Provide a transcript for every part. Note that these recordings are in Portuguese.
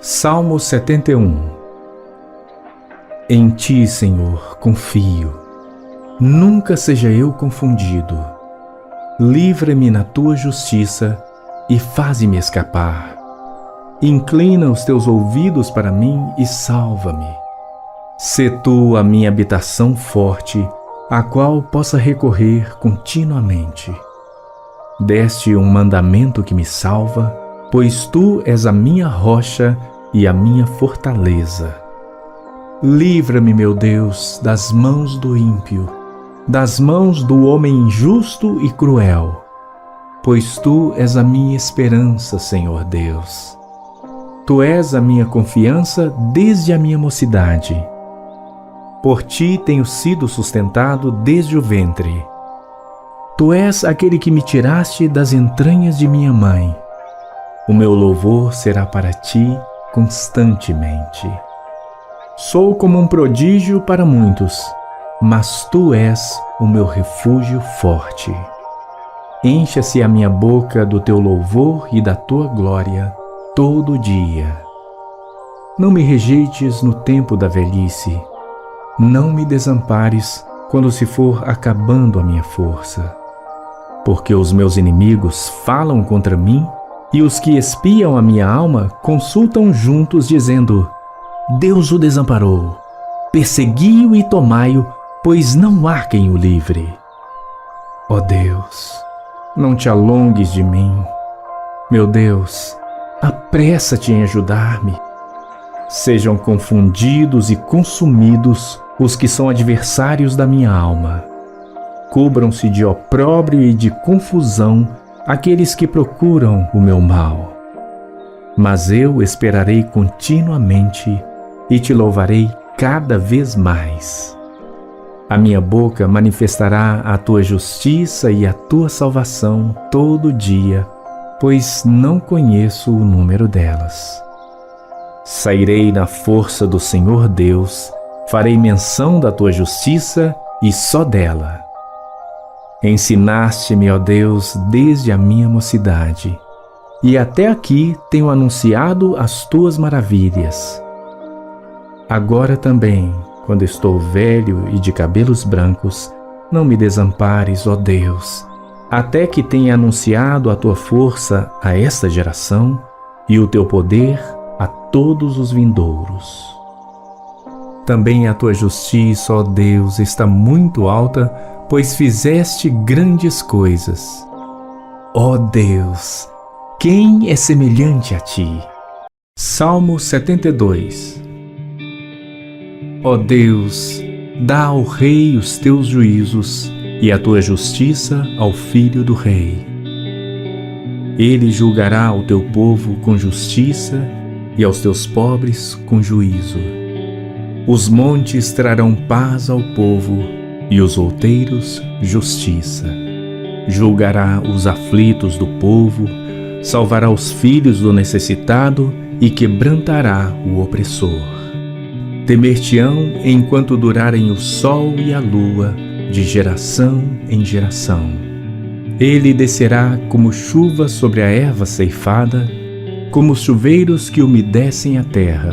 Salmo 71. Em ti, Senhor, confio. Nunca seja eu confundido. Livra-me na tua justiça e faze-me escapar. Inclina os teus ouvidos para mim e salva-me. Sê tu a minha habitação forte, a qual possa recorrer continuamente. Deste um mandamento que me salva, pois tu és a minha rocha e a minha fortaleza. Livra-me, meu Deus, das mãos do ímpio, das mãos do homem injusto e cruel, pois tu és a minha esperança, Senhor Deus. Tu és a minha confiança desde a minha mocidade. Por ti tenho sido sustentado desde o ventre. Tu és aquele que me tiraste das entranhas de minha mãe. O meu louvor será para ti constantemente. Sou como um prodígio para muitos, mas tu és o meu refúgio forte. Encha-se a minha boca do teu louvor e da tua glória todo dia. Não me rejeites no tempo da velhice. Não me desampares quando se for acabando a minha força. Porque os meus inimigos falam contra mim e os que espiam a minha alma consultam juntos, dizendo: Deus o desamparou, persegui-o e tomai-o, pois não há quem o livre. Ó Deus, não te alongues de mim. Meu Deus, apressa-te em ajudar-me. Sejam confundidos e consumidos os que são adversários da minha alma. Cubram-se de opróbrio e de confusão aqueles que procuram o meu mal. Mas eu esperarei continuamente e te louvarei cada vez mais. A minha boca manifestará a tua justiça e a tua salvação todo dia, pois não conheço o número delas. Sairei na força do Senhor Deus, farei menção da tua justiça e só dela. Ensinaste-me, ó Deus, desde a minha mocidade, e até aqui tenho anunciado as tuas maravilhas. Agora também, quando estou velho e de cabelos brancos, não me desampares, ó Deus, até que tenha anunciado a tua força a esta geração e o teu poder a todos os vindouros. Também a tua justiça, ó Deus, está muito alta, pois fizeste grandes coisas. Ó Deus, quem é semelhante a ti? Salmo 72. Ó Deus, dá ao rei os teus juízos e a tua justiça ao filho do rei. Ele julgará o teu povo com justiça e aos teus pobres com juízo. Os montes trarão paz ao povo e os outeiros justiça. Julgará os aflitos do povo, salvará os filhos do necessitado e quebrantará o opressor. Temer-te-ão enquanto durarem o sol e a lua, de geração em geração. Ele descerá como chuva sobre a erva ceifada, como os chuveiros que umedecem a terra.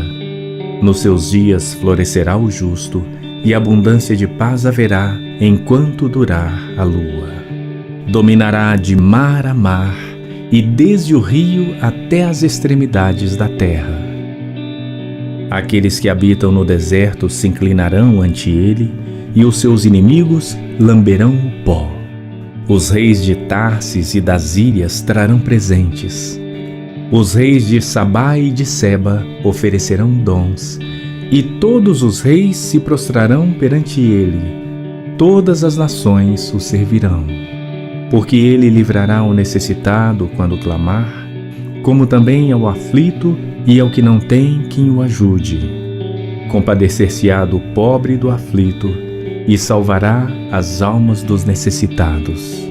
Nos seus dias florescerá o justo, e abundância de paz haverá enquanto durar a lua. Dominará de mar a mar, e desde o rio até as extremidades da terra. Aqueles que habitam no deserto se inclinarão ante ele, e os seus inimigos lamberão o pó. Os reis de Tarsis e das ilhas trarão presentes. Os reis de Sabá e de Seba oferecerão dons, e todos os reis se prostrarão perante ele. Todas as nações o servirão. Porque ele livrará o necessitado quando clamar, como também ao aflito e ao que não tem quem o ajude. Compadecer-se-á do pobre e do aflito, e salvará as almas dos necessitados.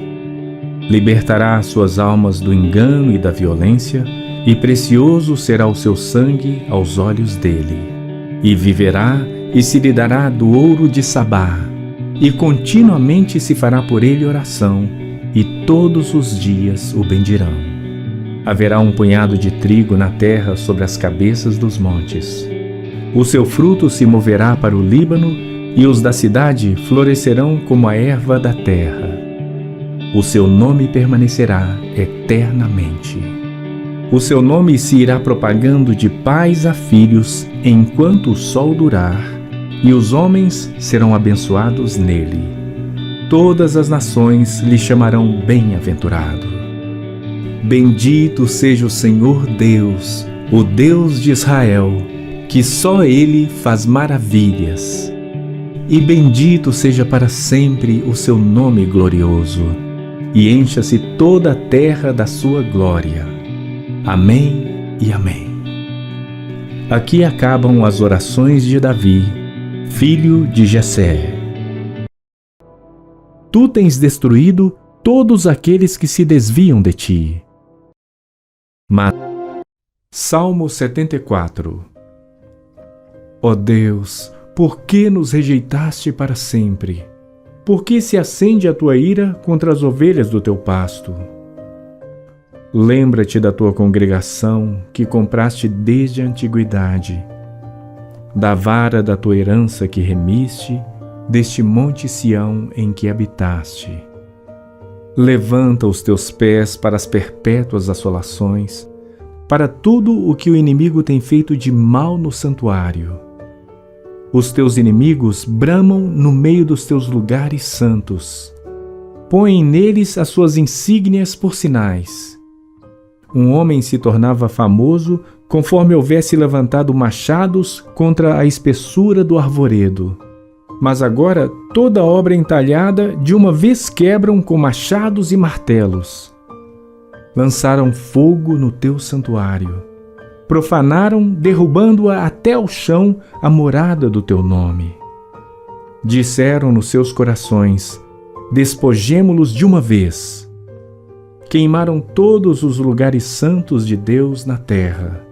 Libertará suas almas do engano e da violência, e precioso será o seu sangue aos olhos dele. E viverá e se lhe dará do ouro de Sabá, e continuamente se fará por ele oração, e todos os dias o bendirão. Haverá um punhado de trigo na terra sobre as cabeças dos montes. O seu fruto se moverá para o Líbano, e os da cidade florescerão como a erva da terra. O seu nome permanecerá eternamente. O seu nome se irá propagando de pais a filhos enquanto o sol durar, e os homens serão abençoados nele. Todas as nações lhe chamarão bem-aventurado. Bendito seja o Senhor Deus, o Deus de Israel, que só Ele faz maravilhas. E bendito seja para sempre o seu nome glorioso, e encha-se toda a terra da sua glória. Amém e amém. Aqui acabam as orações de Davi, filho de Jessé. Tu tens destruído todos aqueles que se desviam de ti. Salmo 74. Ó Deus, por que nos rejeitaste para sempre? Por que se acende a tua ira contra as ovelhas do teu pasto? Lembra-te da tua congregação que compraste desde a antiguidade, da vara da tua herança que remiste, deste monte Sião em que habitaste. Levanta os teus pés para as perpétuas assolações, para tudo o que o inimigo tem feito de mal no santuário. Os teus inimigos bramam no meio dos teus lugares santos. Põem neles as suas insígnias por sinais. Um homem se tornava famoso conforme houvesse levantado machados contra a espessura do arvoredo. Mas agora toda obra entalhada de uma vez quebram com machados e martelos. Lançaram fogo no teu santuário. Profanaram, derrubando-a até ao chão, a morada do teu nome. Disseram nos seus corações: despojemo-los de uma vez. Queimaram todos os lugares santos de Deus na terra.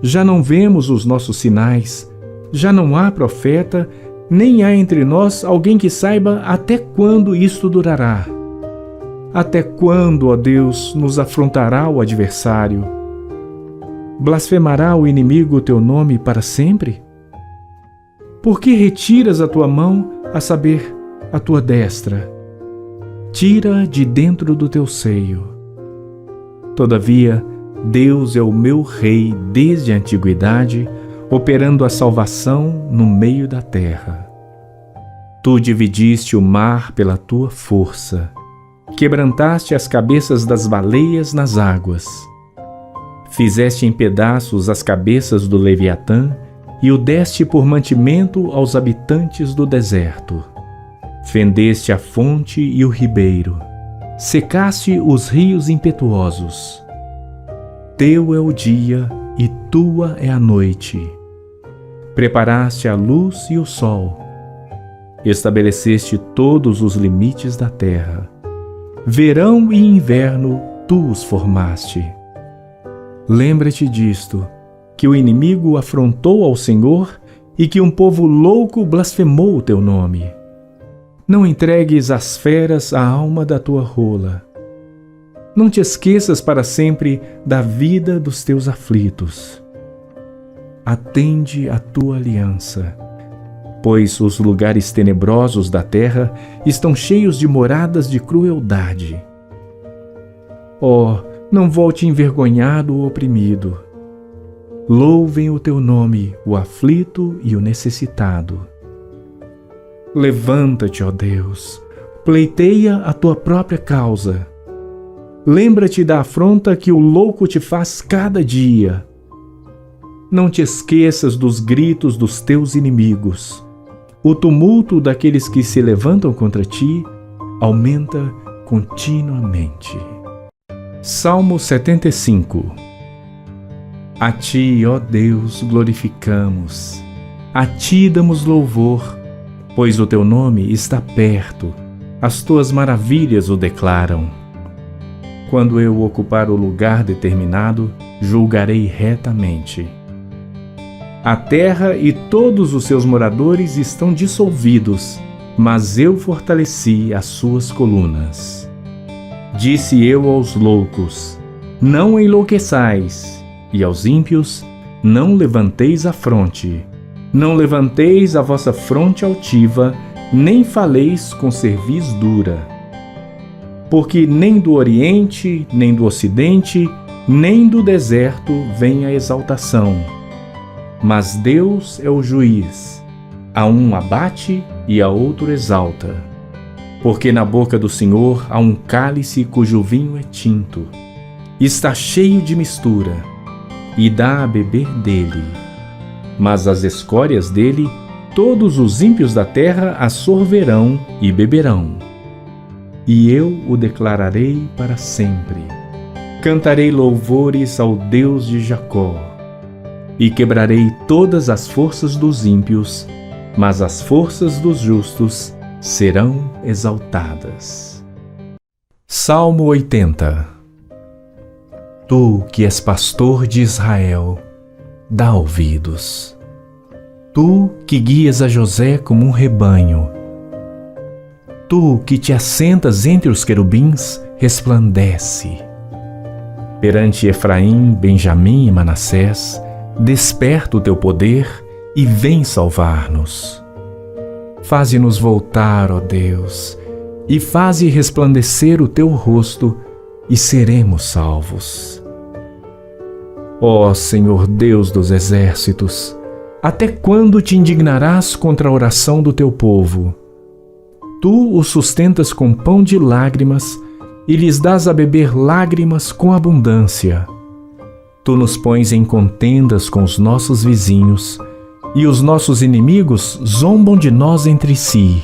Já não vemos os nossos sinais, já não há profeta, nem há entre nós alguém que saiba até quando isto durará. Até quando, ó Deus, nos afrontará o adversário? Blasfemará o inimigo o teu nome para sempre? Por que retiras a tua mão, a saber, a tua destra? Tira de dentro do teu seio. Todavia, Deus é o meu Rei desde a antiguidade, operando a salvação no meio da terra. Tu dividiste o mar pela tua força, quebrantaste as cabeças das baleias nas águas. Fizeste em pedaços as cabeças do Leviatã e o deste por mantimento aos habitantes do deserto. Fendeste a fonte e o ribeiro, secaste os rios impetuosos. Teu é o dia e tua é a noite. Preparaste a luz e o sol. Estabeleceste todos os limites da terra. Verão e inverno tu os formaste. Lembra-te disto, que o inimigo afrontou ao Senhor e que um povo louco blasfemou o teu nome. Não entregues às feras a alma da tua rola. Não te esqueças para sempre da vida dos teus aflitos. Atende à tua aliança, pois os lugares tenebrosos da terra estão cheios de moradas de crueldade. Oh, não volte envergonhado o oprimido. Louvem o teu nome o aflito e o necessitado. Levanta-te, ó Deus, pleiteia a tua própria causa. Lembra-te da afronta que o louco te faz cada dia. Não te esqueças dos gritos dos teus inimigos. O tumulto daqueles que se levantam contra ti aumenta continuamente. Salmo 75. A ti, ó Deus, glorificamos. A ti damos louvor, pois o teu nome está perto. As tuas maravilhas o declaram. Quando eu ocupar o lugar determinado, julgarei retamente. A terra e todos os seus moradores estão dissolvidos, mas eu fortaleci as suas colunas. Disse eu aos loucos: não enlouqueçais, e aos ímpios não levanteis a fronte. Não levanteis a vossa fronte altiva, nem faleis com cerviz dura. Porque nem do Oriente, nem do Ocidente, nem do deserto vem a exaltação. Mas Deus é o juiz, a um abate e a outro exalta. Porque na boca do Senhor há um cálice cujo vinho é tinto, está cheio de mistura, e dá a beber dele. Mas as escórias dele, todos os ímpios da terra a sorverão e beberão. E eu o declararei para sempre. Cantarei louvores ao Deus de Jacó. E quebrarei todas as forças dos ímpios, mas as forças dos justos serão exaltadas. Salmo 80. Tu que és pastor de Israel, dá ouvidos. Tu que guias a José como um rebanho. Tu que te assentas entre os querubins, resplandece. Perante Efraim, Benjamim e Manassés, desperta o teu poder e vem salvar-nos. Faze-nos voltar, ó Deus, e faze resplandecer o teu rosto, e seremos salvos. Ó Senhor Deus dos exércitos, até quando te indignarás contra a oração do teu povo? Tu os sustentas com pão de lágrimas e lhes dás a beber lágrimas com abundância. Tu nos pões em contendas com os nossos vizinhos, e os nossos inimigos zombam de nós entre si.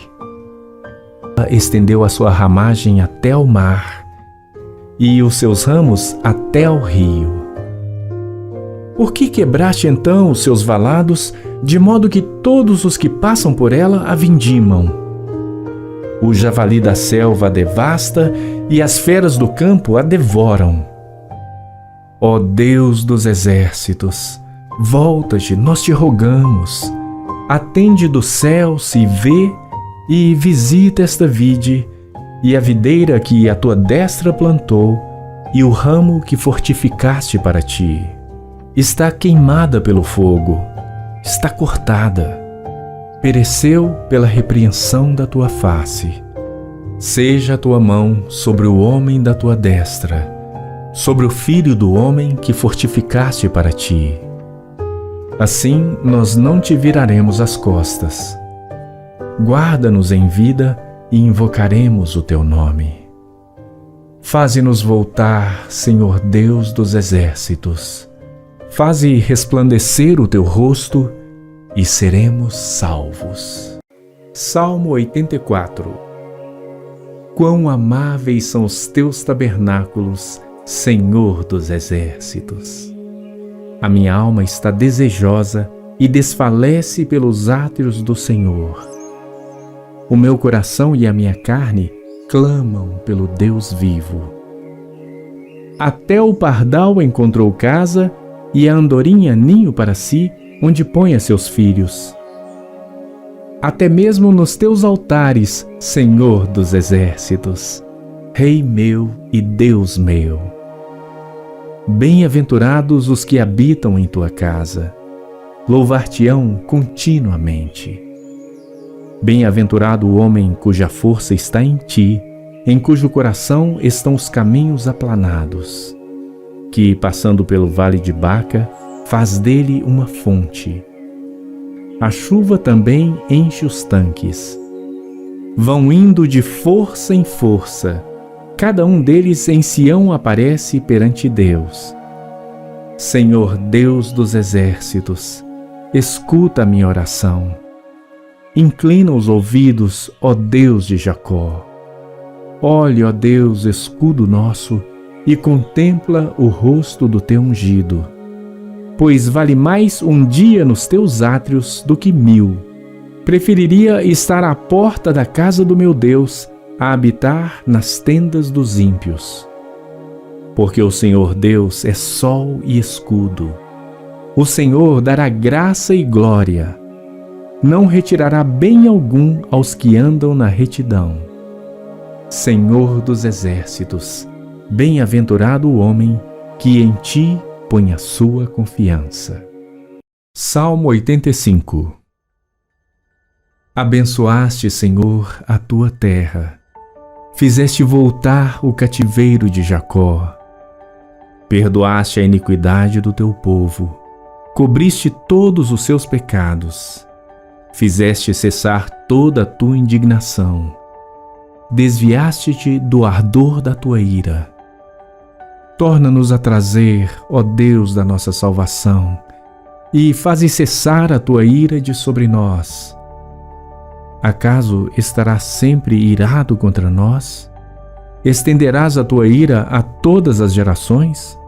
Estendeu a sua ramagem até ao mar, e os seus ramos até ao rio. Por que quebraste então os seus valados, de modo que todos os que passam por ela a vindimam? O javali da selva a devasta, e as feras do campo a devoram. Ó Deus dos exércitos, volta-te, nós te rogamos. Atende do céu, se vê, e visita esta vide, e a videira que a tua destra plantou, e o ramo que fortificaste para ti. Está queimada pelo fogo, está cortada, pereceu pela repreensão da tua face. Seja a tua mão sobre o homem da tua destra, sobre o filho do homem que fortificaste para ti. Assim nós não te viraremos as costas. Guarda-nos em vida e invocaremos o teu nome. Faze-nos voltar, Senhor Deus dos exércitos. Faze resplandecer o teu rosto e seremos salvos. Salmo 84. Quão amáveis são os teus tabernáculos, Senhor dos exércitos! A minha alma está desejosa e desfalece pelos átrios do Senhor. O meu coração e a minha carne clamam pelo Deus vivo. Até o pardal encontrou casa e a andorinha ninho para si, onde põe a seus filhos. Até mesmo nos teus altares, Senhor dos exércitos, Rei meu e Deus meu. Bem-aventurados os que habitam em tua casa, louvar-te-ão continuamente. Bem-aventurado o homem cuja força está em ti, em cujo coração estão os caminhos aplanados, que, passando pelo vale de Baca, faz dele uma fonte. A chuva também enche os tanques. Vão indo de força em força, cada um deles em Sião aparece perante Deus. Senhor Deus dos exércitos, escuta a minha oração. Inclina os ouvidos, ó Deus de Jacó. Olhe, ó Deus, escudo nosso, e contempla o rosto do teu ungido. Pois vale mais um dia nos teus átrios do que 1000. Preferiria estar à porta da casa do meu Deus a habitar nas tendas dos ímpios. Porque o Senhor Deus é sol e escudo. O Senhor dará graça e glória. Não retirará bem algum aos que andam na retidão. Senhor dos exércitos, bem-aventurado o homem que em ti põe a sua confiança. Salmo 85. Abençoaste, Senhor, a tua terra. Fizeste voltar o cativeiro de Jacó. Perdoaste a iniquidade do teu povo. Cobriste todos os seus pecados. Fizeste cessar toda a tua indignação. Desviaste-te do ardor da tua ira. Torna-nos a trazer, ó Deus da nossa salvação, e faze cessar a tua ira de sobre nós. Acaso estarás sempre irado contra nós? Estenderás a tua ira a todas as gerações?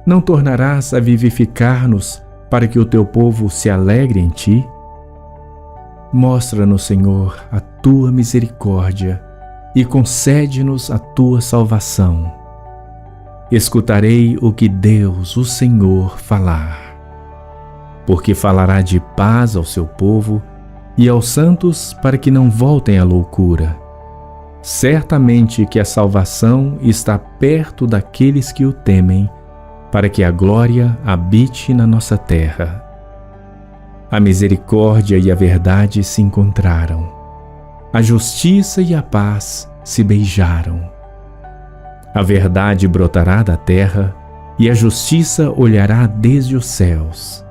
Não tornarás a vivificar-nos para que o teu povo se alegre em ti? Mostra-nos, Senhor, a tua misericórdia e concede-nos a tua salvação. Escutarei o que Deus, o Senhor, falar. Porque falará de paz ao seu povo e aos santos para que não voltem à loucura. Certamente que a salvação está perto daqueles que o temem, para que a glória habite na nossa terra. A misericórdia e a verdade se encontraram. A justiça e a paz se beijaram. A verdade brotará da terra e a justiça olhará desde os céus.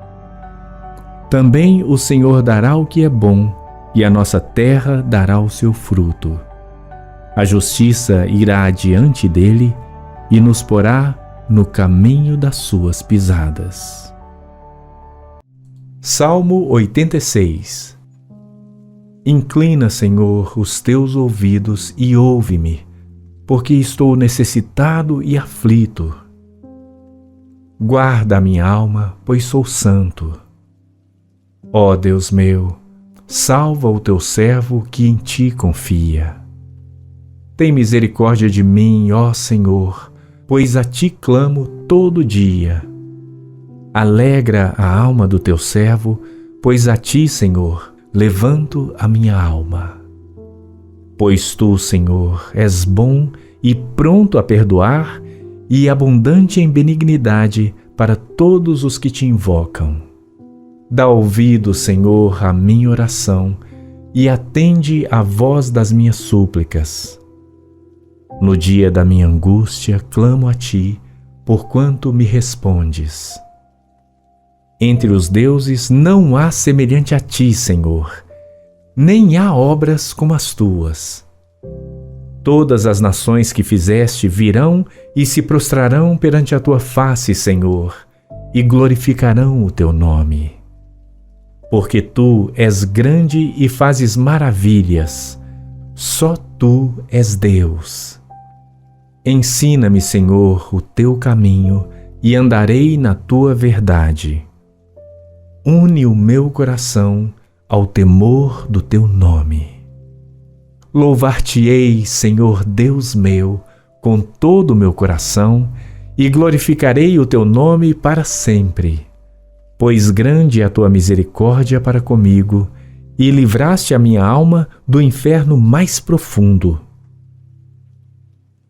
Também o Senhor dará o que é bom e a nossa terra dará o seu fruto. A justiça irá adiante dele e nos porá no caminho das suas pisadas. Salmo 86. Inclina, Senhor, os teus ouvidos e ouve-me, porque estou necessitado e aflito. Guarda a minha alma, pois sou santo. Ó Deus meu, salva o teu servo que em ti confia. Tem misericórdia de mim, ó Senhor, pois a ti clamo todo dia. Alegra a alma do teu servo, pois a ti, Senhor, levanto a minha alma. Pois tu, Senhor, és bom e pronto a perdoar e abundante em benignidade para todos os que te invocam. Dá ouvido, Senhor, à minha oração e atende à voz das minhas súplicas. No dia da minha angústia, clamo a ti, porquanto me respondes. Entre os deuses não há semelhante a ti, Senhor, nem há obras como as tuas. Todas as nações que fizeste virão e se prostrarão perante a tua face, Senhor, e glorificarão o teu nome. Porque tu és grande e fazes maravilhas, só tu és Deus. Ensina-me, Senhor, o teu caminho e andarei na tua verdade. Une o meu coração ao temor do teu nome. Louvar-te-ei, Senhor Deus meu, com todo o meu coração e glorificarei o teu nome para sempre. Pois grande é a tua misericórdia para comigo e livraste a minha alma do inferno mais profundo.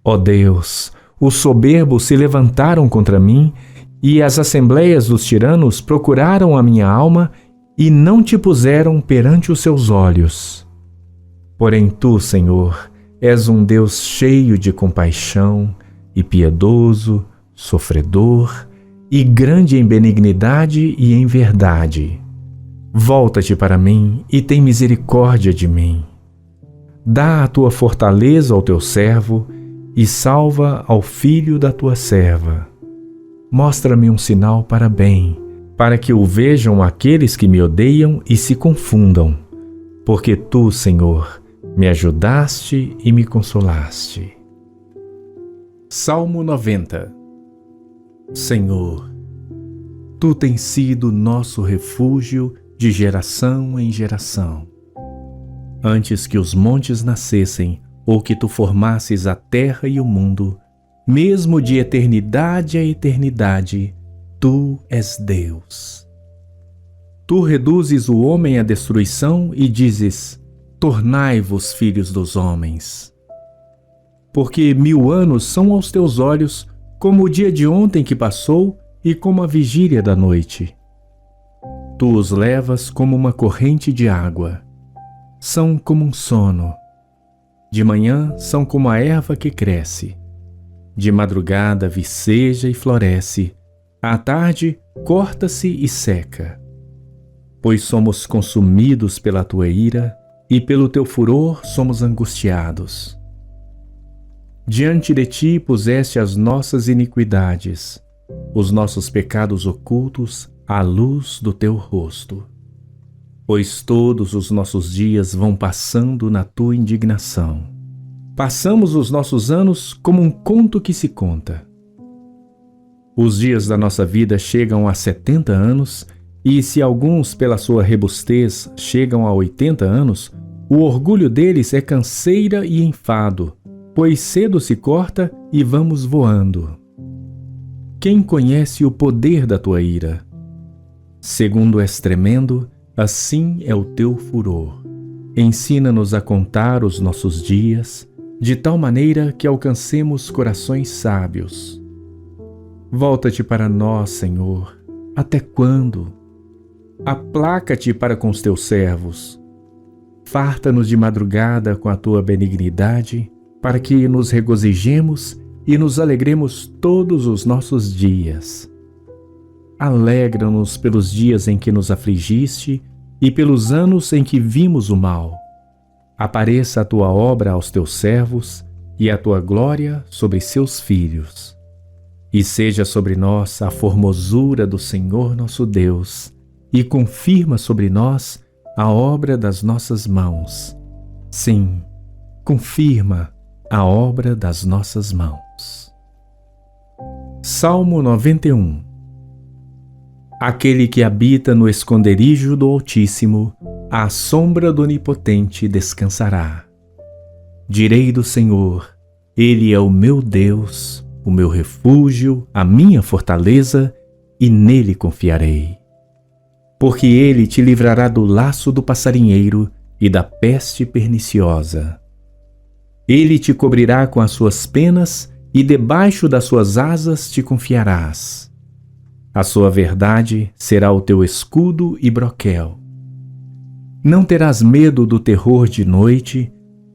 Ó Deus, os soberbos se levantaram contra mim e as assembleias dos tiranos procuraram a minha alma e não te puseram perante os seus olhos. Porém tu, Senhor, és um Deus cheio de compaixão e piedoso, sofredor e grande em benignidade e em verdade. Volta-te para mim e tem misericórdia de mim. Dá a tua fortaleza ao teu servo e salva ao filho da tua serva. Mostra-me um sinal para bem, para que o vejam aqueles que me odeiam e se confundam, porque tu, Senhor, me ajudaste e me consolaste. Salmo 90. Senhor, tu tens sido nosso refúgio de geração em geração. Antes que os montes nascessem, ou que tu formasses a terra e o mundo, mesmo de eternidade a eternidade, tu és Deus. Tu reduzes o homem à destruição e dizes: tornai-vos filhos dos homens. Porque 1000 anos são aos teus olhos como o dia de ontem que passou e como a vigília da noite. Tu os levas como uma corrente de água. São como um sono. De manhã são como a erva que cresce. De madrugada viceja e floresce. À tarde corta-se e seca. Pois somos consumidos pela tua ira e pelo teu furor somos angustiados. Diante de ti puseste as nossas iniquidades, os nossos pecados ocultos à luz do teu rosto. Pois todos os nossos dias vão passando na tua indignação. Passamos os nossos anos como um conto que se conta. Os dias da nossa vida chegam a 70 anos, e se alguns, pela sua robustez, chegam a 80 anos, o orgulho deles é canseira e enfado, pois cedo se corta e vamos voando. Quem conhece o poder da tua ira? Segundo és tremendo, assim é o teu furor. Ensina-nos a contar os nossos dias, de tal maneira que alcancemos corações sábios. Volta-te para nós, Senhor. Até quando? Aplaca-te para com os teus servos. Farta-nos de madrugada com a tua benignidade, para que nos regozijemos e nos alegremos todos os nossos dias. Alegra-nos pelos dias em que nos afligiste e pelos anos em que vimos o mal. Apareça a tua obra aos teus servos e a tua glória sobre seus filhos. E seja sobre nós a formosura do Senhor nosso Deus, e confirma sobre nós a obra das nossas mãos. Sim, confirma a obra das nossas mãos. Salmo 91. Aquele que habita no esconderijo do Altíssimo, à sombra do Onipotente descansará. Direi do Senhor, Ele é o meu Deus, o meu refúgio, a minha fortaleza, e nele confiarei. Porque ele te livrará do laço do passarinheiro e da peste perniciosa. Ele te cobrirá com as suas penas e debaixo das suas asas te confiarás. A sua verdade será o teu escudo e broquel. Não terás medo do terror de noite,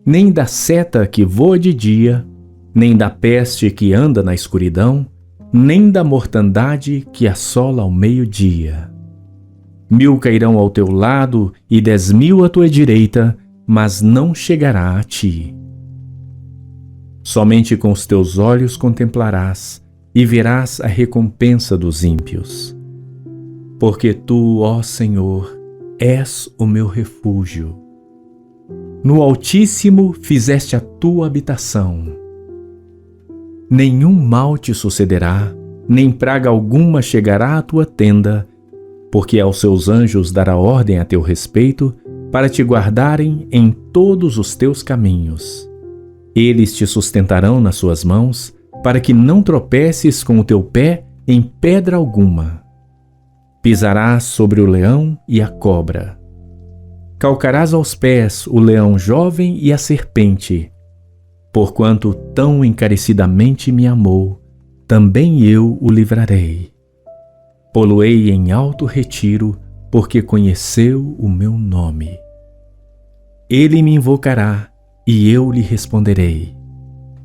nem da seta que voa de dia, nem da peste que anda na escuridão, nem da mortandade que assola ao meio-dia. 1000 cairão ao teu lado e 10.000 à tua direita, mas não chegará a ti. Somente com os teus olhos contemplarás e verás a recompensa dos ímpios. Porque tu, ó Senhor, és o meu refúgio. No Altíssimo fizeste a tua habitação. Nenhum mal te sucederá, nem praga alguma chegará à tua tenda, porque aos seus anjos dará ordem a teu respeito, para te guardarem em todos os teus caminhos. Eles te sustentarão nas suas mãos, para que não tropeces com o teu pé em pedra alguma. Pisarás sobre o leão e a cobra. Calcarás aos pés o leão jovem e a serpente. Porquanto tão encarecidamente me amou, também eu o livrarei. Pô-lo-ei em alto retiro, porque conheceu o meu nome. Ele me invocará, e eu lhe responderei.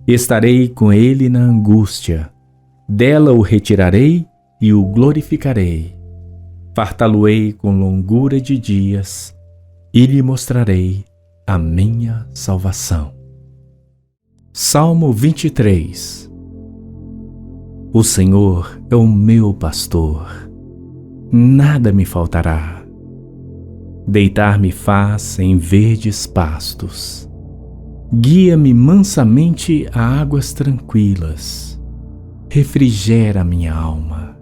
Estarei com ele na angústia. Dela o retirarei e o glorificarei. Fartá-lo-ei com longura de dias, e lhe mostrarei a minha salvação. Salmo 23. O Senhor é o meu pastor, nada me faltará. Deitar-me faz em verdes pastos. Guia-me mansamente a águas tranquilas. Refrigera a minha alma.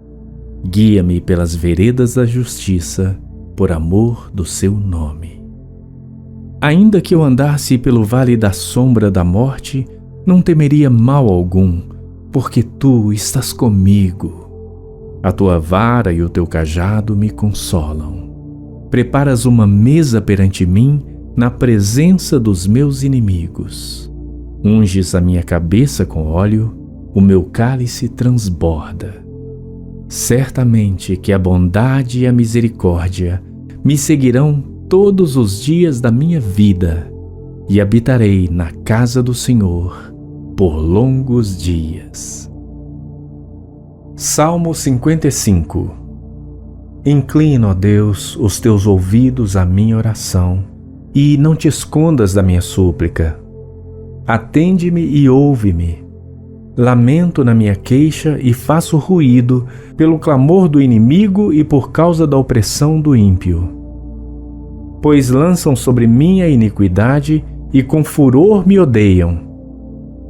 Guia-me pelas veredas da justiça, por amor do seu nome. Ainda que eu andasse pelo vale da sombra da morte, não temeria mal algum, porque tu estás comigo. A tua vara e o teu cajado me consolam. Preparas uma mesa perante mim, na presença dos meus inimigos. Unges a minha cabeça com óleo, o meu cálice transborda. Certamente que a bondade e a misericórdia me seguirão todos os dias da minha vida, e habitarei na casa do Senhor por longos dias. Salmo 55. Inclina, ó Deus, os teus ouvidos à minha oração, e não te escondas da minha súplica. Atende-me e ouve-me. Lamento na minha queixa e faço ruído pelo clamor do inimigo e por causa da opressão do ímpio. Pois lançam sobre mim a iniquidade e com furor me odeiam.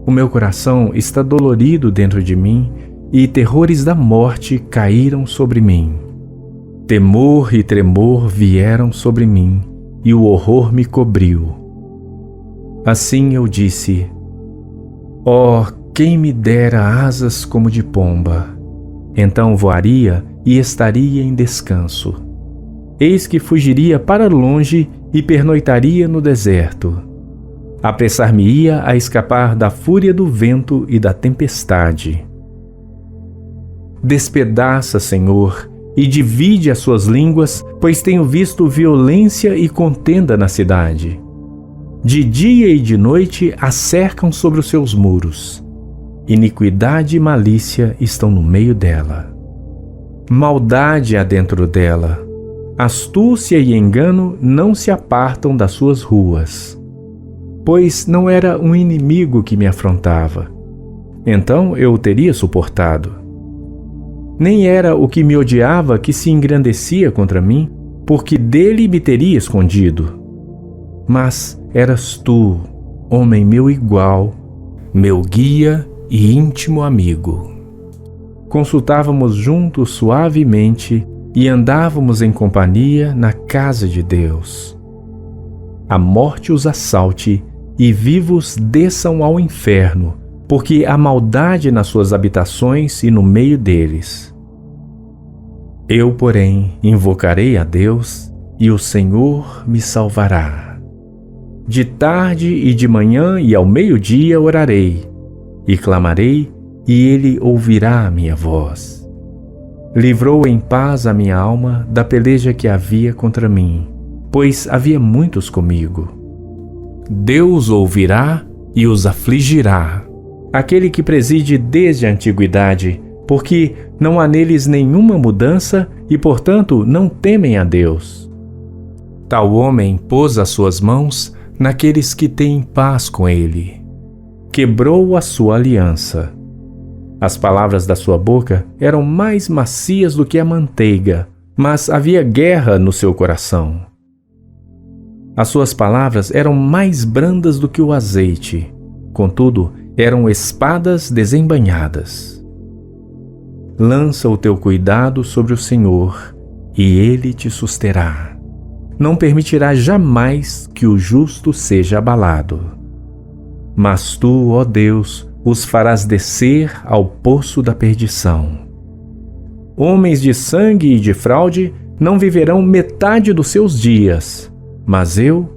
O meu coração está dolorido dentro de mim e terrores da morte caíram sobre mim. Temor e tremor vieram sobre mim e o horror me cobriu. Assim eu disse: ó, quem me dera asas como de pomba, então voaria e estaria em descanso. Eis que fugiria para longe e pernoitaria no deserto. Apressar-me-ia a escapar da fúria do vento e da tempestade. Despedaça, Senhor, e divide as suas línguas, pois tenho visto violência e contenda na cidade. De dia e de noite a cercam sobre os seus muros. Iniquidade e malícia estão no meio dela. Maldade há dentro dela. Astúcia e engano não se apartam das suas ruas. Pois não era um inimigo que me afrontava. Então eu o teria suportado. Nem era o que me odiava que se engrandecia contra mim, porque dele me teria escondido. Mas eras tu, homem meu igual, meu guia e íntimo amigo. Consultávamos juntos suavemente e andávamos em companhia na casa de Deus. A morte os assalte e vivos desçam ao inferno, porque há maldade nas suas habitações e no meio deles. Eu, porém, invocarei a Deus e o Senhor me salvará. De tarde e de manhã e ao meio-dia orarei, e clamarei, e ele ouvirá a minha voz. Livrou em paz a minha alma da peleja que havia contra mim, pois havia muitos comigo. Deus ouvirá e os afligirá, aquele que preside desde a antiguidade, porque não há neles nenhuma mudança e, portanto, não temem a Deus. Tal homem pôs as suas mãos naqueles que têm paz com ele. Quebrou a sua aliança. As palavras da sua boca eram mais macias do que a manteiga, mas havia guerra no seu coração. As suas palavras eram mais brandas do que o azeite, contudo, eram espadas desembainhadas. Lança o teu cuidado sobre o Senhor, e Ele te susterá. Não permitirá jamais que o justo seja abalado. Mas tu, ó Deus, os farás descer ao poço da perdição. Homens de sangue e de fraude não viverão metade dos seus dias, mas eu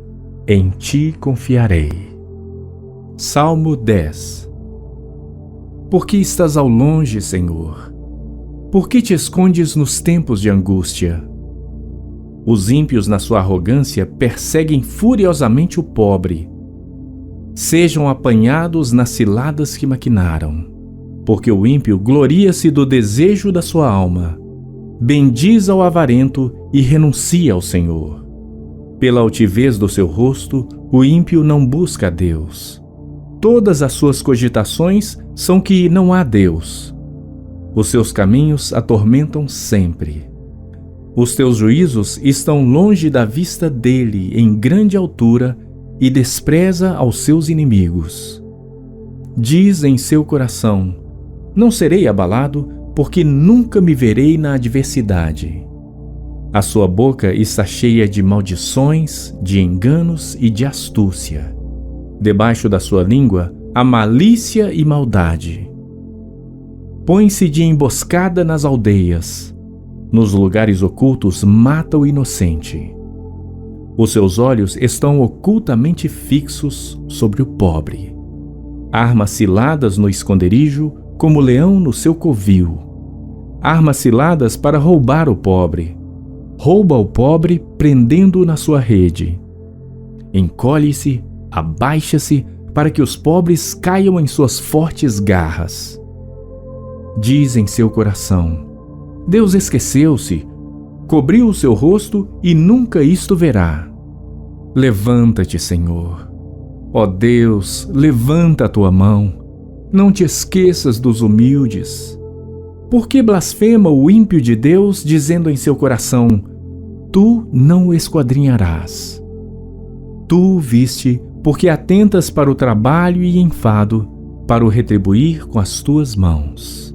em ti confiarei. Salmo 10. Por que estás ao longe, Senhor? Por que te escondes nos tempos de angústia? Os ímpios, na sua arrogância, perseguem furiosamente o pobre. Sejam apanhados nas ciladas que maquinaram, porque o ímpio gloria-se do desejo da sua alma. Bendiz ao avarento e renuncia ao Senhor. Pela altivez do seu rosto, o ímpio não busca a Deus. Todas as suas cogitações são que não há Deus. Os seus caminhos atormentam sempre. Os teus juízos estão longe da vista dele em grande altura e despreza aos seus inimigos. Diz em seu coração: não serei abalado, porque nunca me verei na adversidade. A sua boca está cheia de maldições, de enganos e de astúcia. Debaixo da sua língua há malícia e maldade. Põe-se de emboscada nas aldeias. Nos lugares ocultos mata o inocente. Os seus olhos estão ocultamente fixos sobre o pobre. Arma ciladas no esconderijo como leão no seu covil. Arma ciladas para roubar o pobre. Rouba o pobre, prendendo-o na sua rede. Encolhe-se, abaixa-se, para que os pobres caiam em suas fortes garras. Diz em seu coração: Deus esqueceu-se, cobriu o seu rosto e nunca isto verá. Levanta-te, Senhor. Ó Deus, levanta a tua mão. Não te esqueças dos humildes. Por que blasfema o ímpio de Deus, dizendo em seu coração: Tu não o esquadrinharás? Tu o viste, porque atentas para o trabalho e enfado, para o retribuir com as tuas mãos.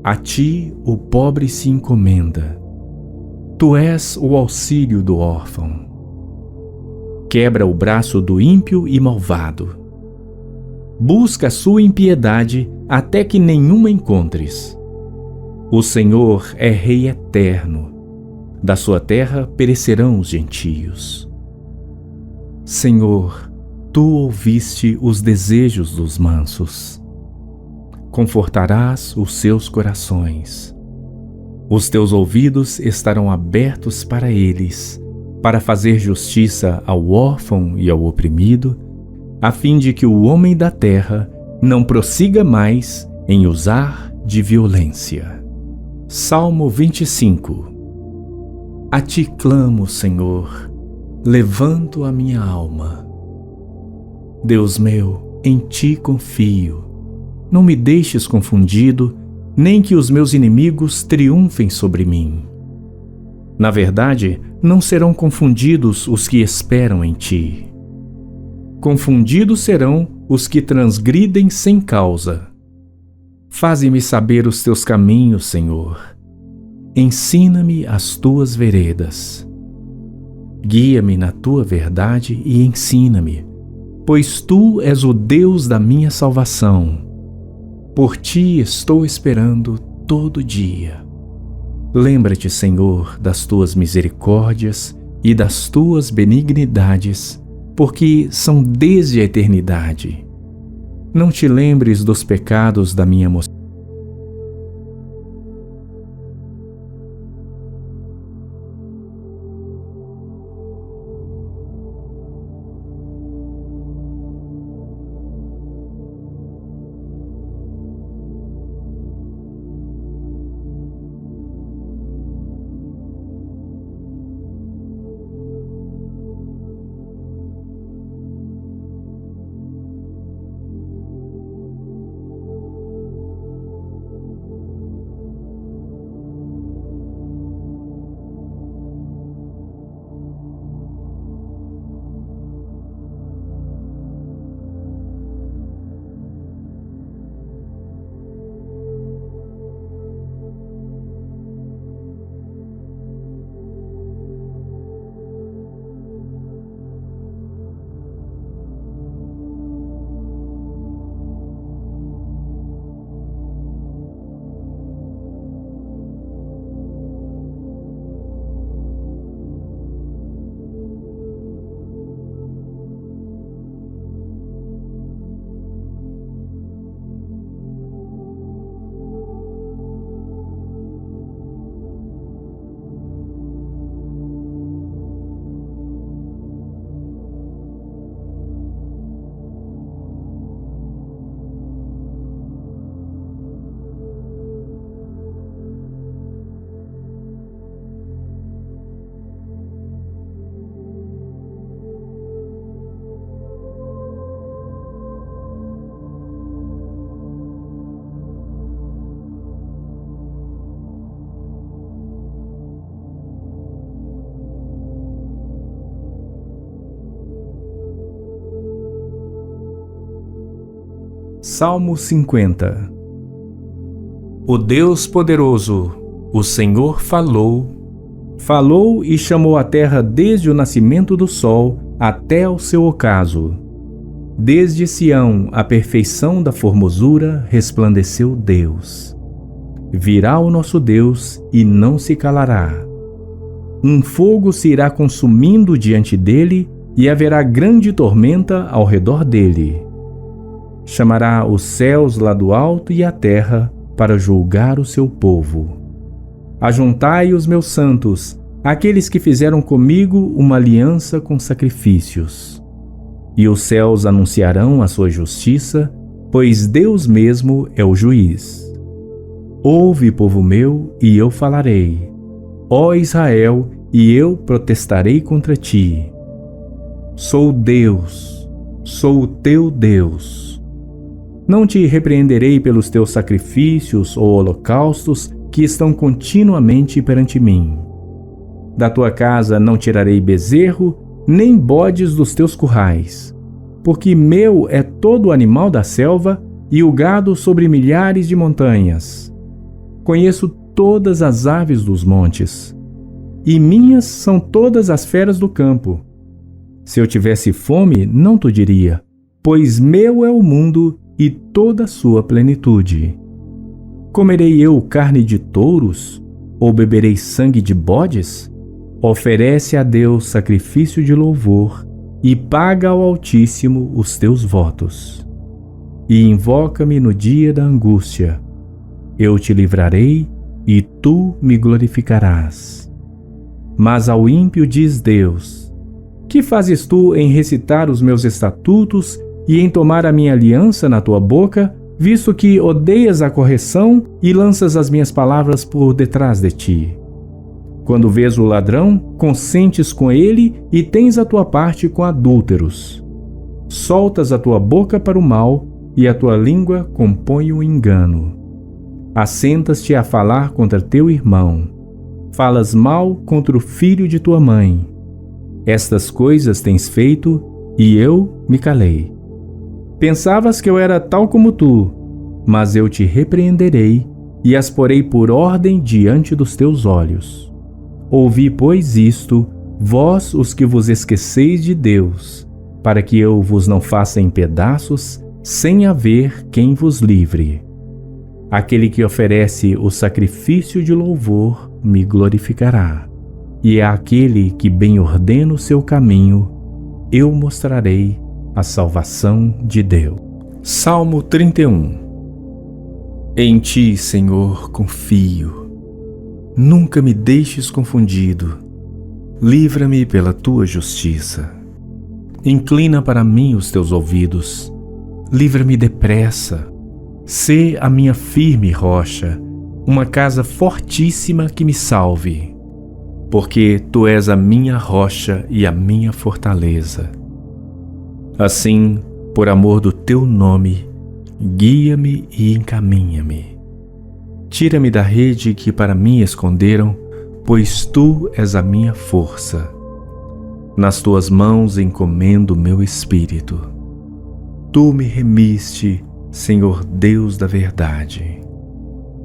A ti o pobre se encomenda. Tu és o auxílio do órfão. Quebra o braço do ímpio e malvado. Busca a sua impiedade até que nenhuma encontres. O Senhor é Rei eterno. Da sua terra perecerão os gentios. Senhor, tu ouviste os desejos dos mansos. Confortarás os seus corações. Os teus ouvidos estarão abertos para eles, para fazer justiça ao órfão e ao oprimido, a fim de que o homem da terra não prossiga mais em usar de violência. Salmo 25. A ti clamo, Senhor, levanto a minha alma. Deus meu, em ti confio. Não me deixes confundido, nem que os meus inimigos triunfem sobre mim. Na verdade, não serão confundidos os que esperam em ti. Confundidos serão os que transgridem sem causa. Faze-me saber os teus caminhos, Senhor. Ensina-me as tuas veredas. Guia-me na tua verdade e ensina-me, pois tu és o Deus da minha salvação. Por ti estou esperando todo dia. Lembra-te, Senhor, das tuas misericórdias e das tuas benignidades, porque são desde a eternidade. Não te lembres dos pecados da minha mocidade. Salmo 50. O Deus poderoso, o Senhor falou e chamou a terra desde o nascimento do sol até ao seu ocaso. Desde Sião, a perfeição da formosura, resplandeceu Deus. Virá o nosso Deus e não se calará. Um fogo se irá consumindo diante dele e haverá grande tormenta ao redor dele. chamará os céus lá do alto e a terra para julgar o seu povo. Ajuntai os meus santos, aqueles que fizeram comigo uma aliança com sacrifícios. E os céus anunciarão a sua justiça, pois Deus mesmo é o juiz. Ouve, povo meu, e eu falarei. Ó Israel, e eu protestarei contra ti. Sou Deus, sou o teu Deus. Não te repreenderei pelos teus sacrifícios ou holocaustos que estão continuamente perante mim. Da tua casa não tirarei bezerro, nem bodes dos teus currais, porque meu é todo o animal da selva e o gado sobre milhares de montanhas. Conheço todas as aves dos montes, e minhas são todas as feras do campo. Se eu tivesse fome, não te diria, pois meu é o mundo e toda a sua plenitude. Comerei eu carne de touros, ou beberei sangue de bodes? Oferece a Deus sacrifício de louvor e paga ao Altíssimo os teus votos. E invoca-me no dia da angústia. Eu te livrarei e tu me glorificarás. Mas ao ímpio diz Deus: que fazes tu em recitar os meus estatutos e em tomar a minha aliança na tua boca, visto que odeias a correção e lanças as minhas palavras por detrás de ti? Quando vês o ladrão, consentes com ele e tens a tua parte com adúlteros. Soltas a tua boca para o mal e a tua língua compõe o engano. Assentas-te a falar contra teu irmão. Falas mal contra o filho de tua mãe. Estas coisas tens feito e eu me calei. Pensavas que eu era tal como tu, mas eu te repreenderei e as porei por ordem diante dos teus olhos. Ouvi, pois, isto, vós os que vos esqueceis de Deus, para que eu vos não faça em pedaços, sem haver quem vos livre. Aquele que oferece o sacrifício de louvor me glorificará, e àquele que bem ordena o seu caminho, eu mostrarei a salvação de Deus. Salmo 31. Em ti, Senhor, confio. Nunca me deixes confundido. Livra-me pela tua justiça. Inclina para mim os teus ouvidos. Livra-me depressa. Sê a minha firme rocha, uma casa fortíssima que me salve. Porque tu és a minha rocha e a minha fortaleza. Assim, por amor do teu nome, guia-me e encaminha-me. Tira-me da rede que para mim esconderam, pois tu és a minha força. Nas tuas mãos encomendo meu espírito. Tu me remiste, Senhor Deus da verdade.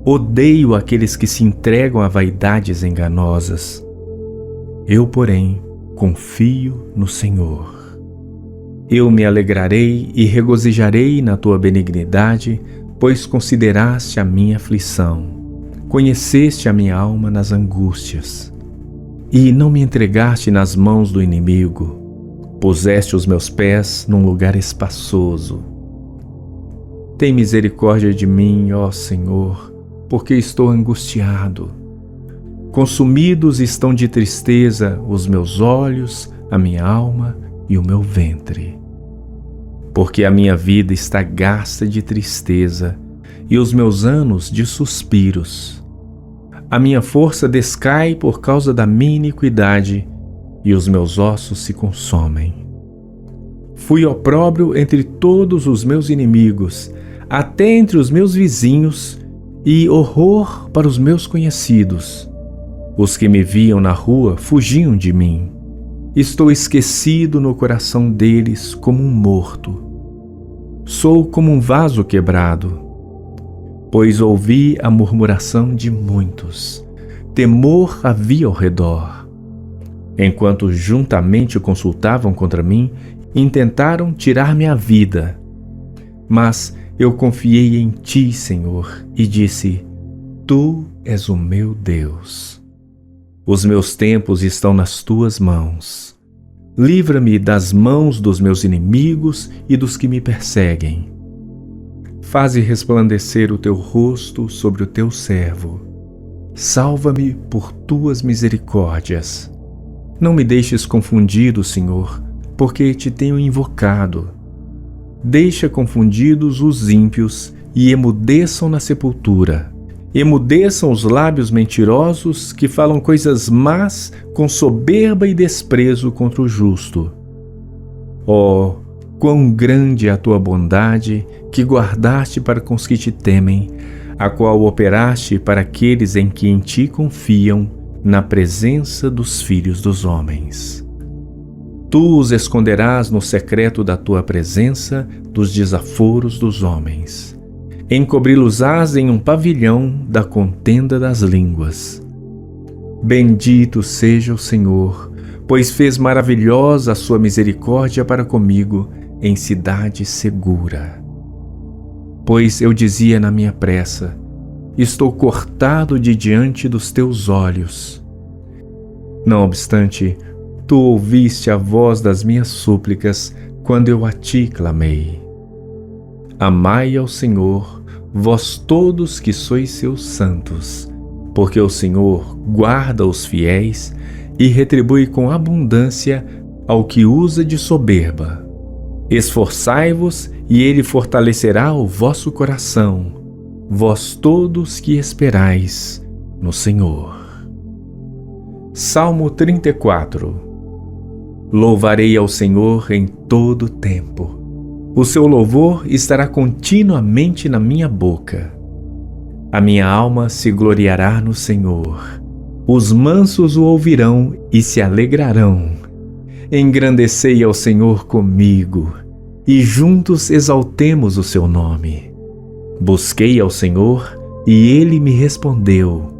Odeio aqueles que se entregam a vaidades enganosas. Eu, porém, confio no Senhor. Eu me alegrarei e regozijarei na tua benignidade, pois consideraste a minha aflição, conheceste a minha alma nas angústias, e não me entregaste nas mãos do inimigo, puseste os meus pés num lugar espaçoso. Tem misericórdia de mim, ó Senhor, porque estou angustiado. Consumidos estão de tristeza os meus olhos, a minha alma e o meu ventre. Porque a minha vida está gasta de tristeza e os meus anos de suspiros. A minha força descai por causa da minha iniquidade e os meus ossos se consomem. Fui opróbrio entre todos os meus inimigos, até entre os meus vizinhos, e horror para os meus conhecidos. Os que me viam na rua fugiam de mim. Estou esquecido no coração deles como um morto. Sou como um vaso quebrado, pois ouvi a murmuração de muitos. Temor havia ao redor. Enquanto juntamente consultavam contra mim, intentaram tirar-me a vida. Mas eu confiei em ti, Senhor, e disse: Tu és o meu Deus. Os meus tempos estão nas tuas mãos. Livra-me das mãos dos meus inimigos e dos que me perseguem. Faze resplandecer o teu rosto sobre o teu servo. Salva-me por tuas misericórdias. Não me deixes confundido, Senhor, porque te tenho invocado. Deixa confundidos os ímpios e emudeçam na sepultura. Emudeçam os lábios mentirosos que falam coisas más com soberba e desprezo contra o justo. Oh, quão grande é a tua bondade que guardaste para com os que te temem, a qual operaste para aqueles em que em ti confiam, na presença dos filhos dos homens. Tu os esconderás no secreto da tua presença dos desaforos dos homens. Encobri-los-ás em um pavilhão da contenda das línguas. Bendito seja o Senhor, pois fez maravilhosa a sua misericórdia para comigo em cidade segura. Pois eu dizia na minha pressa: estou cortado de diante dos teus olhos. Não obstante, tu ouviste a voz das minhas súplicas quando eu a ti clamei. Amai ao Senhor, vós todos que sois seus santos, porque o Senhor guarda os fiéis e retribui com abundância ao que usa de soberba. Esforçai-vos e ele fortalecerá o vosso coração, vós todos que esperais no Senhor. Salmo 34. Louvarei ao Senhor em todo o tempo. O seu louvor estará continuamente na minha boca. A minha alma se gloriará no Senhor. Os mansos o ouvirão e se alegrarão. Engrandecei ao Senhor comigo, e juntos exaltemos o seu nome. Busquei ao Senhor, e ele me respondeu.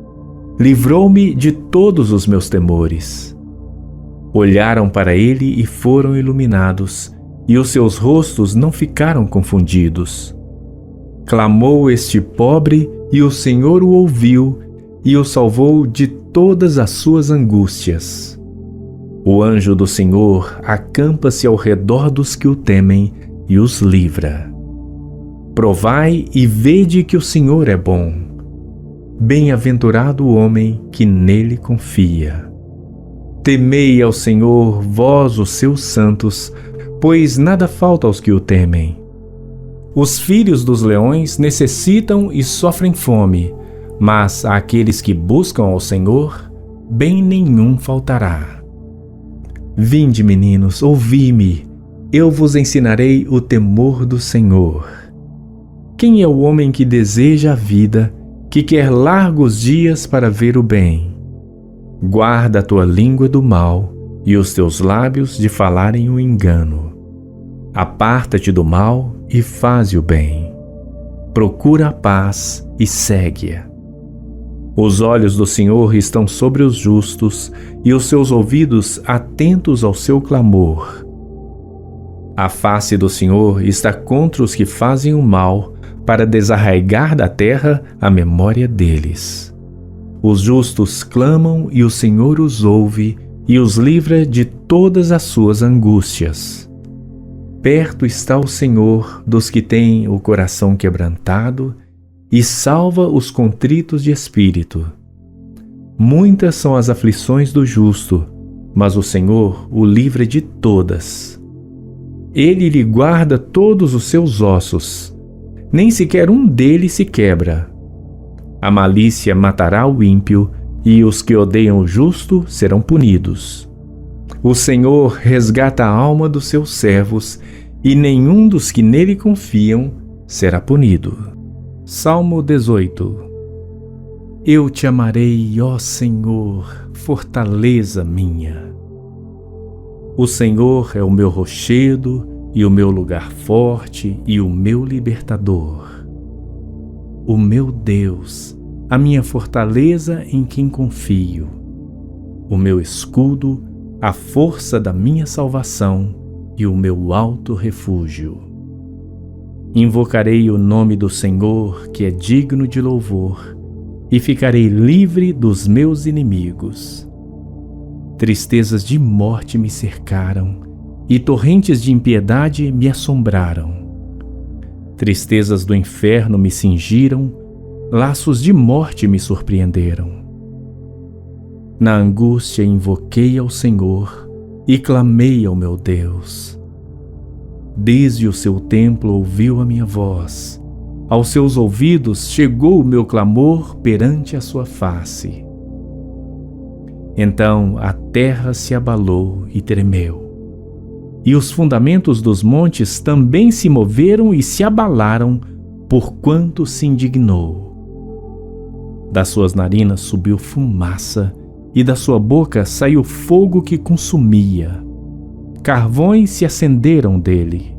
Livrou-me de todos os meus temores. Olharam para ele e foram iluminados, e os seus rostos não ficaram confundidos. Clamou este pobre, e o Senhor o ouviu, e o salvou de todas as suas angústias. O anjo do Senhor acampa-se ao redor dos que o temem e os livra. Provai e vede que o Senhor é bom. Bem-aventurado o homem que nele confia. Temei ao Senhor, vós os seus santos, pois nada falta aos que o temem. Os filhos dos leões necessitam e sofrem fome, mas àqueles que buscam ao Senhor, bem nenhum faltará. Vinde, meninos, ouvi-me, eu vos ensinarei o temor do Senhor. Quem é o homem que deseja a vida, que quer largos dias para ver o bem? Guarda a tua língua do mal e os teus lábios de falarem o engano. Aparta-te do mal e faze o bem. Procura a paz e segue-a. Os olhos do Senhor estão sobre os justos e os seus ouvidos atentos ao seu clamor. A face do Senhor está contra os que fazem o mal, para desarraigar da terra a memória deles. Os justos clamam e o Senhor os ouve e os livra de todas as suas angústias. Perto está o Senhor dos que têm o coração quebrantado e salva os contritos de espírito. Muitas são as aflições do justo, mas o Senhor o livra de todas. Ele lhe guarda todos os seus ossos, nem sequer um deles se quebra. A malícia matará o ímpio, e os que odeiam o justo serão punidos. O Senhor resgata a alma dos seus servos, e nenhum dos que nele confiam será punido. Salmo 18. Eu te amarei, ó Senhor, fortaleza minha. O Senhor é o meu rochedo e o meu lugar forte e o meu libertador. O meu Deus, a minha fortaleza em quem confio. O meu escudo, a força da minha salvação e o meu alto refúgio. Invocarei o nome do Senhor, que é digno de louvor, e ficarei livre dos meus inimigos. Tristezas de morte me cercaram, e torrentes de impiedade me assombraram. Tristezas do inferno me cingiram, laços de morte me surpreenderam. Na angústia invoquei ao Senhor e clamei ao meu Deus. Desde o seu templo ouviu a minha voz, aos seus ouvidos chegou o meu clamor perante a sua face. Então a terra se abalou e tremeu, e os fundamentos dos montes também se moveram e se abalaram, porquanto se indignou. Das suas narinas subiu fumaça, e da sua boca saiu fogo que consumia. Carvões se acenderam dele.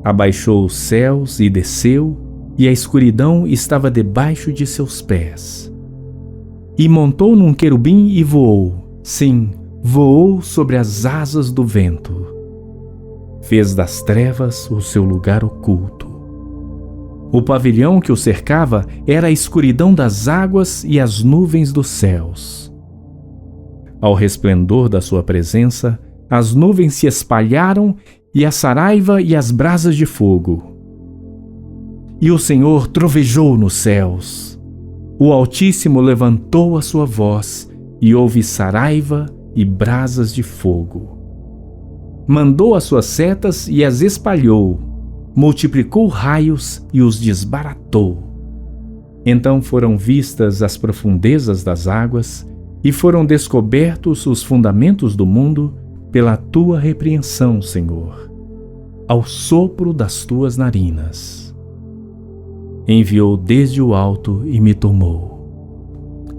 Abaixou os céus e desceu, e a escuridão estava debaixo de seus pés. E montou num querubim e voou, sim, voou sobre as asas do vento. Fez das trevas o seu lugar oculto. O pavilhão que o cercava era a escuridão das águas e as nuvens dos céus. Ao resplendor da sua presença, as nuvens se espalharam e a saraiva e as brasas de fogo. E o Senhor trovejou nos céus. O Altíssimo levantou a sua voz e houve saraiva e brasas de fogo. Mandou as suas setas e as espalhou, multiplicou raios e os desbaratou. Então foram vistas as profundezas das águas e foram descobertos os fundamentos do mundo pela tua repreensão, Senhor, ao sopro das tuas narinas. Enviou desde o alto e me tomou.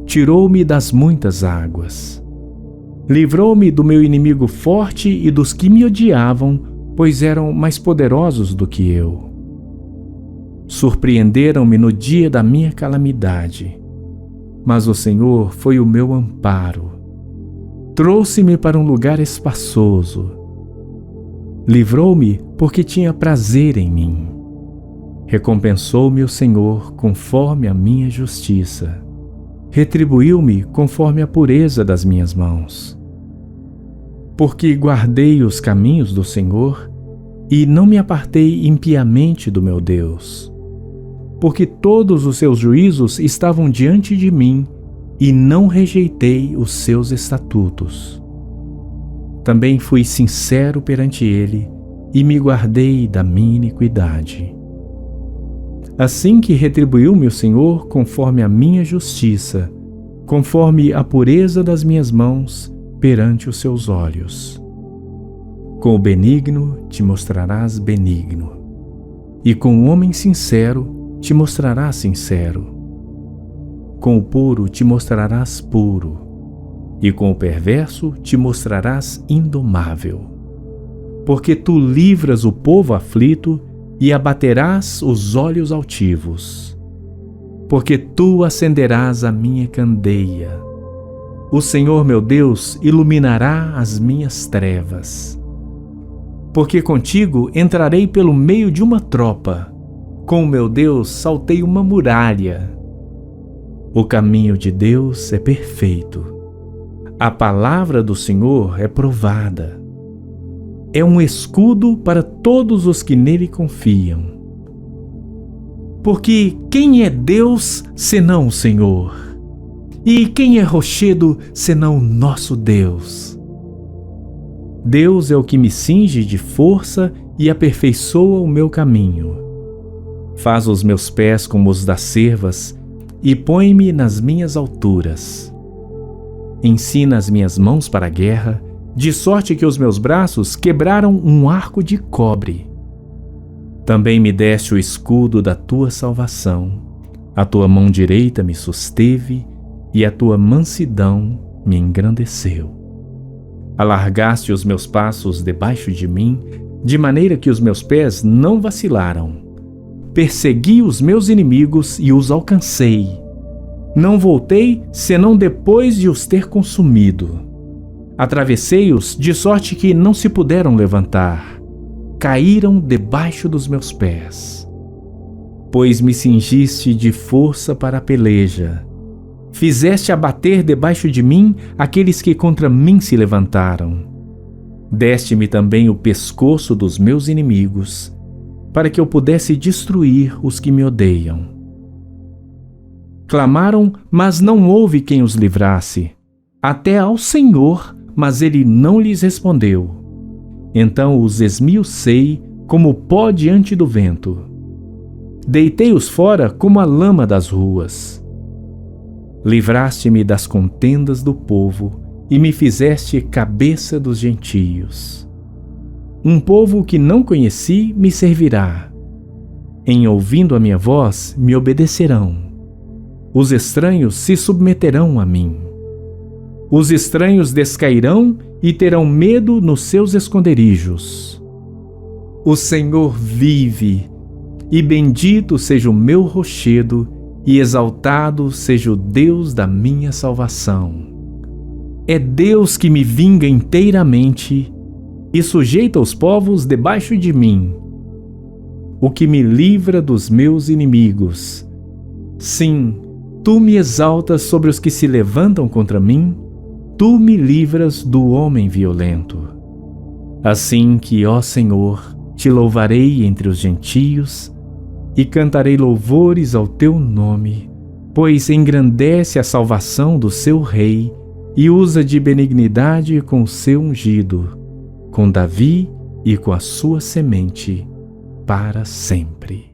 Tirou-me das muitas águas. Livrou-me do meu inimigo forte e dos que me odiavam, pois eram mais poderosos do que eu. Surpreenderam-me no dia da minha calamidade, mas o Senhor foi o meu amparo. Trouxe-me para um lugar espaçoso. Livrou-me porque tinha prazer em mim. Recompensou-me o Senhor conforme a minha justiça. Retribuiu-me conforme a pureza das minhas mãos. Porque guardei os caminhos do Senhor e não me apartei impiamente do meu Deus. Porque todos os seus juízos estavam diante de mim e não rejeitei os seus estatutos. Também fui sincero perante ele e me guardei da minha iniquidade. Assim que retribuiu-me o Senhor conforme a minha justiça, conforme a pureza das minhas mãos perante os seus olhos. Com o benigno te mostrarás benigno, e com o homem sincero te mostrarás sincero. Com o puro te mostrarás puro, e com o perverso te mostrarás indomável. Porque tu livras o povo aflito e abaterás os olhos altivos. Porque tu acenderás a minha candeia. O Senhor meu Deus iluminará as minhas trevas. Porque contigo entrarei pelo meio de uma tropa. Com o meu Deus saltei uma muralha. O caminho de Deus é perfeito. A palavra do Senhor é provada. É um escudo para todos os que nele confiam. Porque quem é Deus senão o Senhor? E quem é rochedo senão o nosso Deus? Deus é o que me cinge de força e aperfeiçoa o meu caminho. Faz os meus pés como os das cervas e põe-me nas minhas alturas. Ensina as minhas mãos para a guerra, de sorte que os meus braços quebraram um arco de cobre. Também me deste o escudo da tua salvação, a tua mão direita me susteve e a tua mansidão me engrandeceu. Alargaste os meus passos debaixo de mim, de maneira que os meus pés não vacilaram. Persegui os meus inimigos e os alcancei. Não voltei senão depois de os ter consumido. Atravessei-os de sorte que não se puderam levantar. Caíram debaixo dos meus pés. Pois me cingiste de força para a peleja. Fizeste abater debaixo de mim aqueles que contra mim se levantaram. Deste-me também o pescoço dos meus inimigos para que eu pudesse destruir os que me odeiam. Clamaram, mas não houve quem os livrasse, até ao Senhor, mas ele não lhes respondeu. Então os esmiucei como pó diante do vento. Deitei-os fora como a lama das ruas. Livraste-me das contendas do povo e me fizeste cabeça dos gentios. Um povo que não conheci me servirá. Em ouvindo a minha voz, me obedecerão. Os estranhos se submeterão a mim. Os estranhos descairão e terão medo nos seus esconderijos. O Senhor vive, e bendito seja o meu rochedo, e exaltado seja o Deus da minha salvação. É Deus que me vinga inteiramente e sujeita os povos debaixo de mim, o que me livra dos meus inimigos. Sim, tu me exaltas sobre os que se levantam contra mim, tu me livras do homem violento. Assim que, ó Senhor, te louvarei entre os gentios e cantarei louvores ao teu nome, pois engrandece a salvação do seu rei e usa de benignidade com o seu ungido, com Davi e com a sua semente, para sempre.